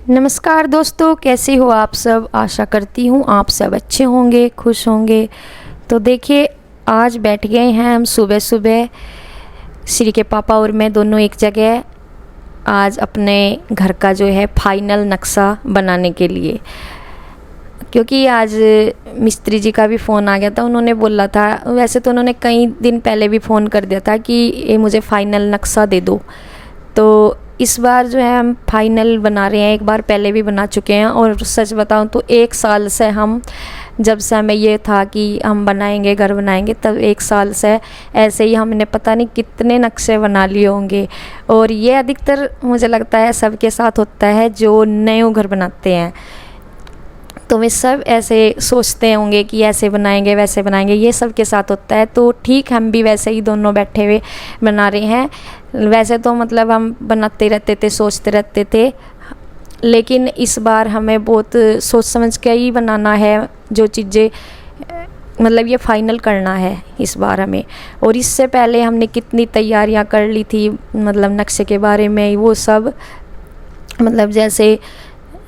नमस्कार दोस्तों, कैसे हो आप सब। आशा करती हूँ आप सब अच्छे होंगे, खुश होंगे। तो देखिए, आज बैठ गए हैं हम सुबह सुबह, श्री के पापा और मैं दोनों एक जगह, आज अपने घर का जो है फाइनल नक्शा बनाने के लिए। क्योंकि आज मिस्त्री जी का भी फ़ोन आ गया था। उन्होंने बोला था, वैसे तो उन्होंने कई दिन पहले भी फ़ोन कर दिया था कि ये मुझे फ़ाइनल नक्शा दे दो। तो इस बार जो है हम फाइनल बना रहे हैं। एक बार पहले भी बना चुके हैं और सच बताऊं तो 1 साल से हम, जब से हमें ये था कि हम बनाएंगे, घर बनाएंगे, तब 1 साल से ऐसे ही हमने पता नहीं कितने नक्शे बना लिए होंगे। और ये अधिकतर मुझे लगता है सबके साथ होता है जो नए घर बनाते हैं। तो वे सब ऐसे सोचते होंगे कि ऐसे बनाएंगे, वैसे बनाएंगे, ये सब के साथ होता है। तो ठीक, हम भी वैसे ही दोनों बैठे हुए बना रहे हैं। वैसे तो मतलब हम बनाते रहते थे, सोचते रहते थे, लेकिन इस बार हमें बहुत सोच समझ के ही बनाना है। जो चीज़ें मतलब ये फाइनल करना है इस बार हमें। और इससे पहले हमने कितनी तैयारियां कर ली थी, मतलब नक्शे के बारे में, वो सब मतलब जैसे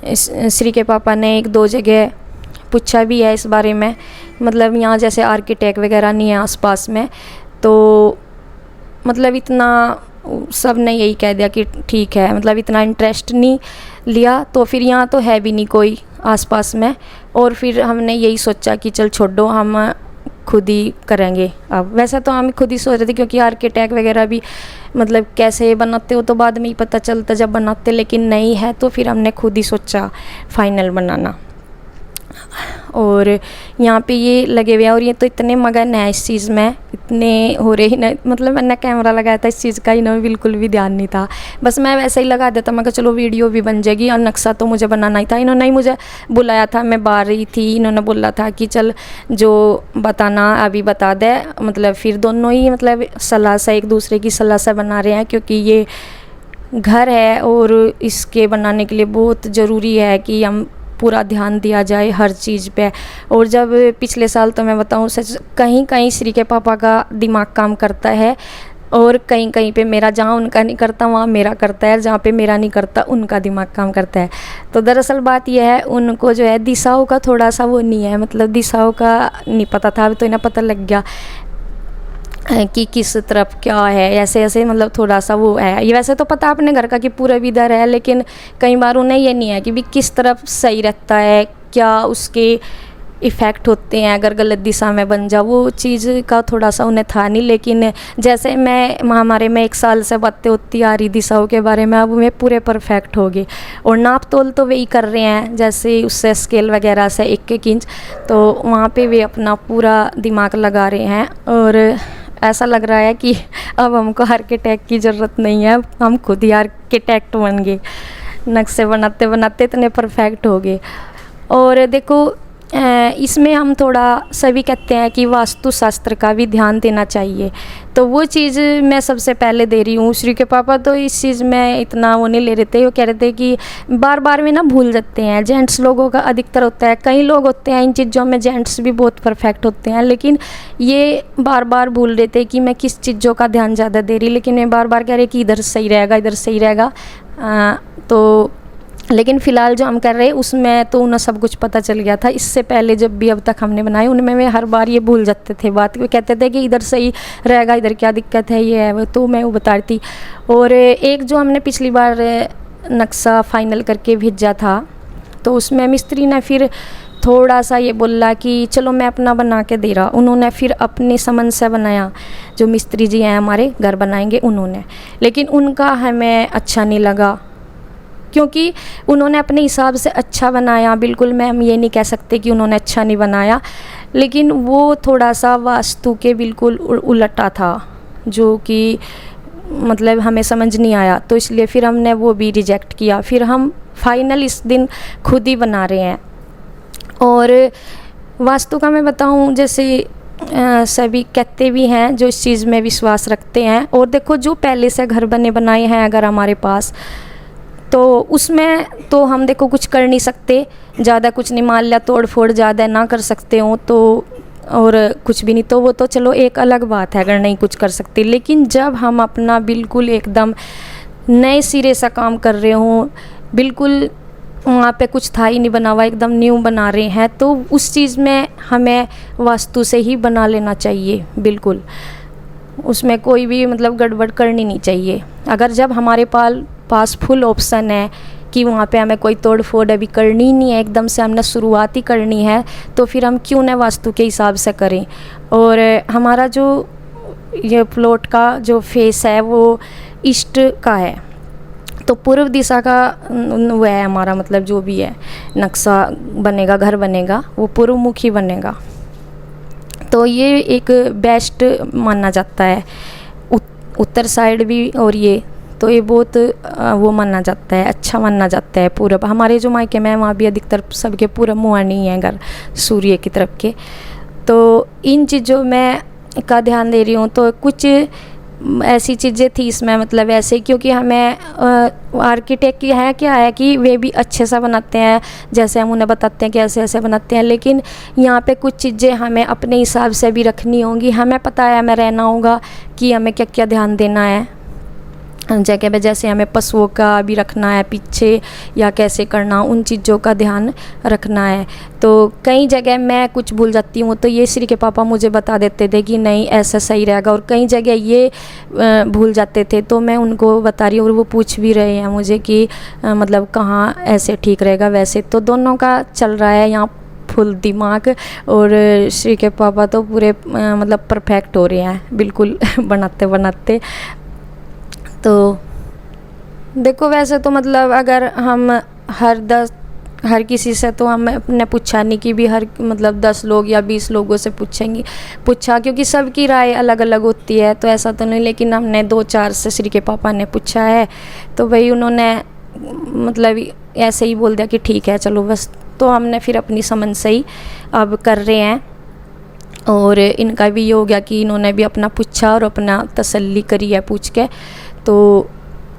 श्री के पापा ने 1-2 जगह पूछा भी है इस बारे में। मतलब यहाँ जैसे आर्किटेक्ट वगैरह नहीं है आसपास में, तो मतलब इतना सब ने यही कह दिया कि ठीक है, मतलब इतना इंटरेस्ट नहीं लिया। तो फिर यहाँ तो है भी नहीं कोई आसपास में, और फिर हमने यही सोचा कि चल छोड़ो, हम खुद ही करेंगे। अब वैसे तो हम खुद ही सोच रहे थे, क्योंकि आर्किटेक्ट वगैरह भी मतलब कैसे बनाते हो तो बाद में ही पता चलता जब बनाते, लेकिन नहीं है तो फिर हमने खुद ही सोचा फाइनल बनाना। और यहाँ पे ये लगे हुए हैं, और ये तो इतने मगन है इस चीज़ में, इतने हो रहे ही नहीं। मतलब मैंने कैमरा लगाया था इस चीज़ का, इन्होंने बिल्कुल भी ध्यान नहीं था। बस मैं वैसे ही लगा देता, मैं कहा चलो वीडियो भी बन जाएगी, और नक्शा तो मुझे बनाना ही था। इन्होंने ही मुझे बुलाया था, मैं बाहर ही थी। इन्होंने बोला था कि चल जो बताना अभी बता दे। मतलब फिर दोनों ही मतलब सलाह से, एक दूसरे की सलाह से बना रहे हैं, क्योंकि ये घर है और इसके बनाने के लिए बहुत ज़रूरी है कि हम पूरा ध्यान दिया जाए हर चीज़ पे। और जब पिछले साल तो मैं बताऊं सच, कहीं कहीं श्री के पापा का दिमाग काम करता है, और कहीं कहीं पे मेरा, जहाँ उनका नहीं करता वहाँ मेरा करता है, जहाँ पे मेरा नहीं करता उनका दिमाग काम करता है। तो दरअसल बात यह है, उनको जो है दिशाओं का थोड़ा सा वो नहीं है, मतलब दिशाओं का नहीं पता था। अभी तो इन्हें पता लग गया कि किस तरफ क्या है, ऐसे ऐसे मतलब थोड़ा सा वो है। ये वैसे तो पता अपने घर का कि पूरा इधर है, लेकिन कई बार उन्हें ये नहीं है कि भी किस तरफ सही रहता है, क्या उसके इफ़ेक्ट होते हैं अगर गलत दिशा में बन जाओ, वो चीज़ का थोड़ा सा उन्हें था नहीं। लेकिन जैसे मैं हमारे में 1 साल से बातें होती आ रही दिशाओं के बारे में, अब वे पूरे परफेक्ट हो गए। और नाप तोल तो वही कर रहे हैं, जैसे उससे स्केल वगैरह से 1-1 इंच, तो वहाँ पे वे अपना पूरा दिमाग लगा रहे हैं। और ऐसा लग रहा है कि अब हमको आर्किटेक्ट की ज़रूरत नहीं है, हम खुद ही आर्किटेक्ट बन गए। नक्शे बनाते बनाते इतने परफेक्ट हो गए। और देखो, इसमें हम थोड़ा सभी कहते हैं कि वास्तुशास्त्र का भी ध्यान देना चाहिए, तो वो चीज़ मैं सबसे पहले दे रही हूँ। श्री के पापा तो इस चीज़ में इतना वो नहीं ले रहे थे। वो कह रहे थे कि बार बार में ना भूल जाते हैं, जेंट्स लोगों का अधिकतर होता है। कई लोग होते हैं इन चीज़ों में, जेंट्स भी बहुत परफेक्ट होते हैं, लेकिन ये बार बार भूल रहे थे कि मैं किस चीज़ों का ध्यान ज़्यादा दे रही। लेकिन मैं बार बार कह रही कि इधर सही रहेगा, इधर सही रहेगा। तो लेकिन फ़िलहाल जो हम कर रहे हैं उसमें तो उन्हें सब कुछ पता चल गया था। इससे पहले जब भी अब तक हमने बनाए, उनमें वे हर बार ये भूल जाते थे बात। वो कहते थे कि इधर सही रहेगा, इधर क्या दिक्कत है, ये है वो, तो मैं वो बताती। और एक जो हमने पिछली बार नक्शा फाइनल करके भेजा था, तो उसमें मिस्त्री ने फिर थोड़ा सा ये बोला कि चलो मैं अपना बना के दे रहा। उन्होंने फिर अपने समझ से बनाया, जो मिस्त्री जी हैं हमारे घर बनाएंगे उन्होंने, लेकिन उनका हमें अच्छा नहीं लगा, क्योंकि उन्होंने अपने हिसाब से अच्छा बनाया। बिल्कुल मैं हम ये नहीं कह सकते कि उन्होंने अच्छा नहीं बनाया, लेकिन वो थोड़ा सा वास्तु के बिल्कुल उलटा था, जो कि मतलब हमें समझ नहीं आया। तो इसलिए फिर हमने वो भी रिजेक्ट किया। फिर हम फाइनल इस दिन खुद ही बना रहे हैं। और वास्तु का मैं बताऊं, जैसे सभी कहते भी हैं जो इस चीज़ में विश्वास रखते हैं। और देखो, जो पहले से घर बने बनाए हैं अगर हमारे पास, तो उसमें तो हम देखो कुछ कर नहीं सकते, ज़्यादा कुछ नहीं, मान लिया तोड़ फोड़ ज़्यादा ना कर सकते हो तो, और कुछ भी नहीं, तो वो तो चलो एक अलग बात है अगर नहीं कुछ कर सकते। लेकिन जब हम अपना बिल्कुल एकदम नए सिरे से काम कर रहे हों, बिल्कुल वहाँ पे कुछ था ही नहीं बना हुआ, एकदम न्यू बना रहे हैं, तो उस चीज़ में हमें वास्तु से ही बना लेना चाहिए। बिल्कुल उसमें कोई भी मतलब गड़बड़ करनी नहीं चाहिए। अगर जब हमारे पास फुल ऑप्शन है कि वहाँ पे हमें कोई तोड़ फोड़ अभी करनी ही नहीं है, एकदम से हमने शुरुआत ही करनी है, तो फिर हम क्यों न वास्तु के हिसाब से करें। और हमारा जो ये प्लॉट का जो फेस है वो ईस्ट का है, तो पूर्व दिशा का वो है हमारा, मतलब जो भी है नक्शा बनेगा, घर बनेगा, वो पूर्व मुखी बनेगा। तो ये एक बेस्ट माना जाता है, उत्तर साइड भी, और ये तो ये बहुत वो माना जाता है, अच्छा माना जाता है। पूरब हमारे जो मायके में वहाँ भी अधिकतर सबके पूरब मुँह नहीं है घर, सूर्य की तरफ के। तो इन चीज़ों में का ध्यान दे रही हूँ। तो कुछ ऐसी चीज़ें थी इसमें, मतलब ऐसे, क्योंकि हमें आर्किटेक्ट की है क्या है कि वे भी अच्छे सा बनाते हैं, जैसे हम उन्हें बताते हैं कि ऐसे ऐसे बनाते हैं, लेकिन यहाँ पे कुछ चीज़ें हमें अपने हिसाब से भी रखनी होंगी। हमें पता है, हमें रहना होगा कि हमें क्या क्या ध्यान देना है जगह पे, जैसे हमें पशुओं का भी रखना है पीछे, या कैसे करना, उन चीज़ों का ध्यान रखना है। तो कई जगह मैं कुछ भूल जाती हूँ, तो ये श्री के पापा मुझे बता देते थे कि नहीं ऐसा सही रहेगा, और कई जगह ये भूल जाते थे, तो मैं उनको बता रही हूँ, और वो पूछ भी रहे हैं मुझे कि मतलब कहाँ ऐसे ठीक रहेगा। वैसे तो दोनों का चल रहा है यहाँ फुल दिमाग, और श्री के पापा तो पूरे मतलब परफेक्ट हो रहे हैं बिल्कुल बनाते बनाते। तो देखो वैसे तो मतलब अगर हम हर किसी से तो हमने पूछा नहीं कि भी हर मतलब 10 लोग या 20 लोगों से पूछा, क्योंकि सबकी राय अलग अलग होती है, तो ऐसा तो नहीं। लेकिन हमने 2-4 से श्री के पापा ने पूछा है, तो भाई उन्होंने मतलब ऐसे ही बोल दिया कि ठीक है चलो बस। तो हमने फिर अपनी समझ से ही अब कर रहे हैं, और इनका भी ये हो गया कि इन्होंने भी अपना पूछा और अपना तसल्ली करी है पूछ के, तो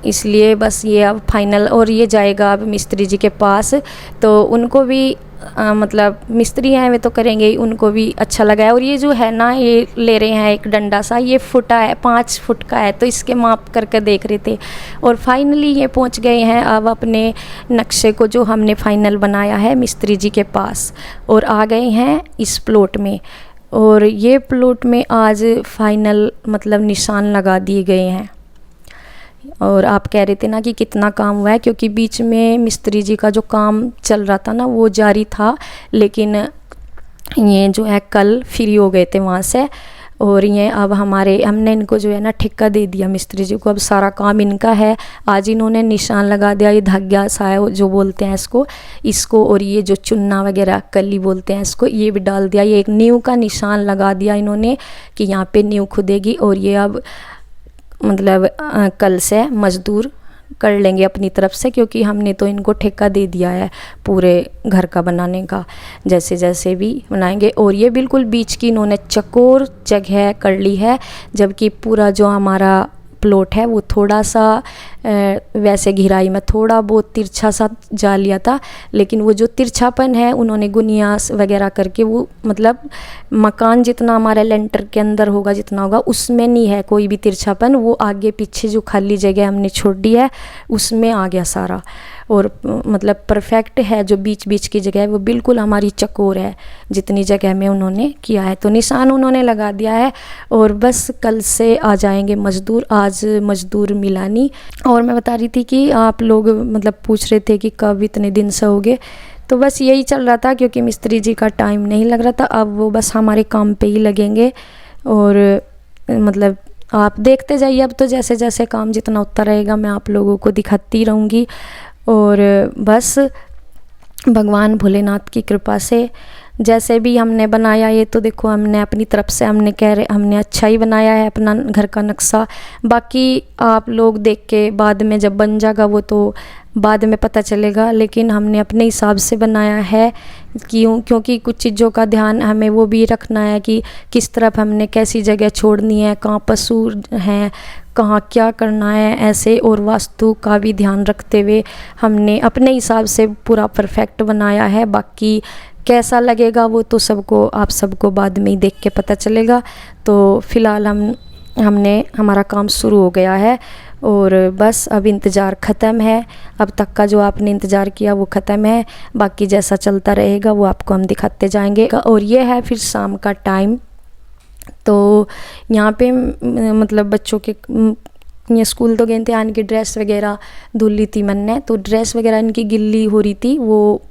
इसलिए बस ये अब फाइनल। और ये जाएगा अब मिस्त्री जी के पास, तो उनको भी मतलब मिस्त्री हैं वे तो करेंगे ही, उनको भी अच्छा लगा है। और ये जो है ना, ये ले रहे हैं एक डंडा सा, ये फुटा है, 5 फुट का है, तो इसके माप करके देख रहे थे, और फाइनली ये पहुंच गए हैं अब अपने नक्शे को जो हमने फाइनल बनाया है मिस्त्री जी के पास, और आ गए हैं इस प्लॉट में। और ये प्लॉट में आज फाइनल मतलब निशान लगा दिए गए हैं। और आप कह रहे थे ना कि कितना काम हुआ है, क्योंकि बीच में मिस्त्री जी का जो काम चल रहा था ना वो जारी था, लेकिन ये जो है कल फ्री हो गए थे वहाँ से, और ये अब हमने इनको जो है ना ठेका दे दिया मिस्त्री जी को, अब सारा काम इनका है। आज इन्होंने निशान लगा दिया, ये धाग्या सा है जो बोलते हैं इसको, और ये जो चुन्ना वगैरह कली बोलते हैं इसको, ये भी डाल दिया। ये एक नींव का निशान लगा दिया इन्होंने कि यहाँ पे नींव खुदेगी, और ये अब मतलब कल से मजदूर कर लेंगे अपनी तरफ से, क्योंकि हमने तो इनको ठेका दे दिया है पूरे घर का बनाने का, जैसे जैसे भी बनाएंगे। और ये बिल्कुल बीच की इन्होंने चकोर जगह कर ली है, जबकि पूरा जो हमारा प्लॉट है वो थोड़ा सा वैसे घिराई में थोड़ा बहुत तिरछा सा जा लिया था, लेकिन वो जो तिरछापन है उन्होंने गुनियास वगैरह करके वो मतलब मकान जितना हमारे लेंटर के अंदर होगा जितना होगा उसमें नहीं है कोई भी तिरछापन, वो आगे पीछे जो खाली जगह हमने छोड़ दी है उसमें आ गया सारा। और मतलब परफेक्ट है, जो बीच बीच की जगह है वो बिल्कुल हमारी चकोर है जितनी जगह में उन्होंने किया है। तो निशान उन्होंने लगा दिया है, और बस कल से आ जाएंगे मज़दूर। आज मज़दूर मिला नहीं। और मैं बता रही थी कि आप लोग मतलब पूछ रहे थे कि कब इतने दिन से हो गए, तो बस यही चल रहा था, क्योंकि मिस्त्री जी का टाइम नहीं लग रहा था। अब वो बस हमारे काम पे ही लगेंगे, और मतलब आप देखते जाइए। अब तो जैसे जैसे काम जितना होता रहेगा मैं आप लोगों को दिखाती रहूँगी। और बस भगवान भोलेनाथ की कृपा से जैसे भी हमने बनाया, ये तो देखो हमने अपनी तरफ से हमने अच्छा ही बनाया है अपना घर का नक्शा। बाकी आप लोग देख के बाद में जब बन जाएगा वो तो बाद में पता चलेगा, लेकिन हमने अपने हिसाब से बनाया है। क्योंकि कुछ चीज़ों का ध्यान हमें वो भी रखना है कि किस तरफ हमने कैसी जगह छोड़नी है, कहाँ पशु हैं, कहाँ क्या करना है ऐसे, और वास्तु का भी ध्यान रखते हुए हमने अपने हिसाब से पूरा परफेक्ट बनाया है। बाकी कैसा लगेगा वो तो आप सबको बाद में ही देख के पता चलेगा। तो फिलहाल हमारा काम शुरू हो गया है, और बस अब इंतज़ार ख़त्म है। अब तक का जो आपने इंतज़ार किया वो ख़त्म है, बाकी जैसा चलता रहेगा वो आपको हम दिखाते जाएंगे। और ये है फिर शाम का टाइम। तो यहाँ पे मतलब बच्चों के ये स्कूल तो गए थे, आने की ड्रेस वगैरह धुल ली थी मैंने, तो ड्रेस वगैरह इनकी गिल्ली हो रही थी, वो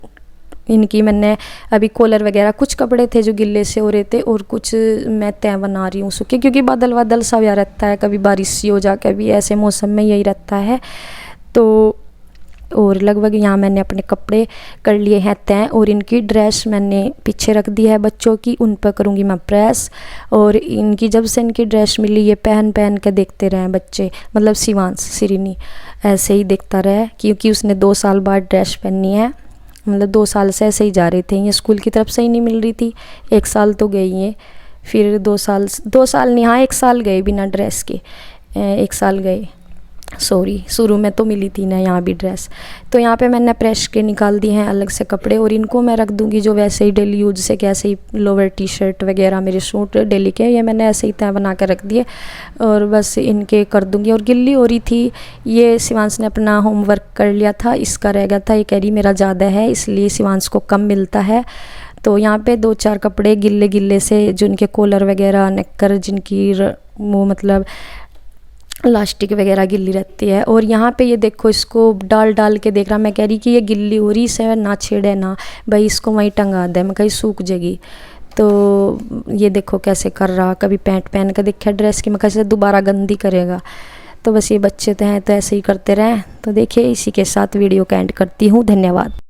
इनकी मैंने अभी कॉलर वगैरह कुछ कपड़े थे जो गिल्ले से हो रहे थे, और कुछ मैं तय बना रही हूँ सूखे, क्योंकि बादल बादल सा हुआ रहता है, कभी बारिश सी हो जा, कभी ऐसे मौसम में यही रहता है। तो और लगभग यहाँ मैंने अपने कपड़े कर लिए हैं तय, और इनकी ड्रेस मैंने पीछे रख दी है बच्चों की, उन पर करूँगी मैं प्रेस। और इनकी जब से इनकी ड्रेस मिली ये पहन पहन के देखते रहे बच्चे, मतलब शिवांश श्रीनी ऐसे ही देखता रहे, क्योंकि उसने 2 साल बाद ड्रेस पहनी है, मतलब 2 साल से ऐसे ही जा रहे थे, ये स्कूल की तरफ से ही नहीं मिल रही थी। 1 साल तो गई है, फिर 2 साल नहीं, हाँ 1 साल गए बिना ड्रेस के, 1 साल गए, सॉरी, शुरू में तो मिली थी ना यहाँ भी ड्रेस। तो यहाँ पे मैंने प्रेस के निकाल दिए हैं अलग से कपड़े, और इनको मैं रख दूँगी जो वैसे ही डेली यूज से, कैसे ही लोअर टी शर्ट वगैरह मेरे सूट डेली के, ये मैंने ऐसे ही तय बना कर रख दिए, और बस इनके कर दूँगी। और गिल्ली हो रही थी, ये शिवांश ने अपना होमवर्क कर लिया था, इसका रह गया था, ये कह रही मेरा ज़्यादा है, इसलिए शिवांश को कम मिलता है। तो यहाँ पे 2-4 कपड़े गिल्ले गिल्ले से, जो इनके कॉलर वगैरह नेकर जिनकी वो मतलब लास्टिक वगैरह गिल्ली रहती है। और यहाँ पे ये देखो, इसको डाल डाल के देख रहा, मैं कह रही कि ये गिल्ली हो रही से ना छेड़े ना भाई, इसको वहीं टंगा दे, मैं कहीं सूख जाएगी। तो ये देखो कैसे कर रहा, कभी पैंट पहन कर देखा ड्रेस की, मैं कैसे दोबारा गंदी करेगा। तो बस ये बच्चे तो हैं तो ऐसे ही करते रहें। तो देखिए, इसी के साथ वीडियो का एंड करती हूँ। धन्यवाद।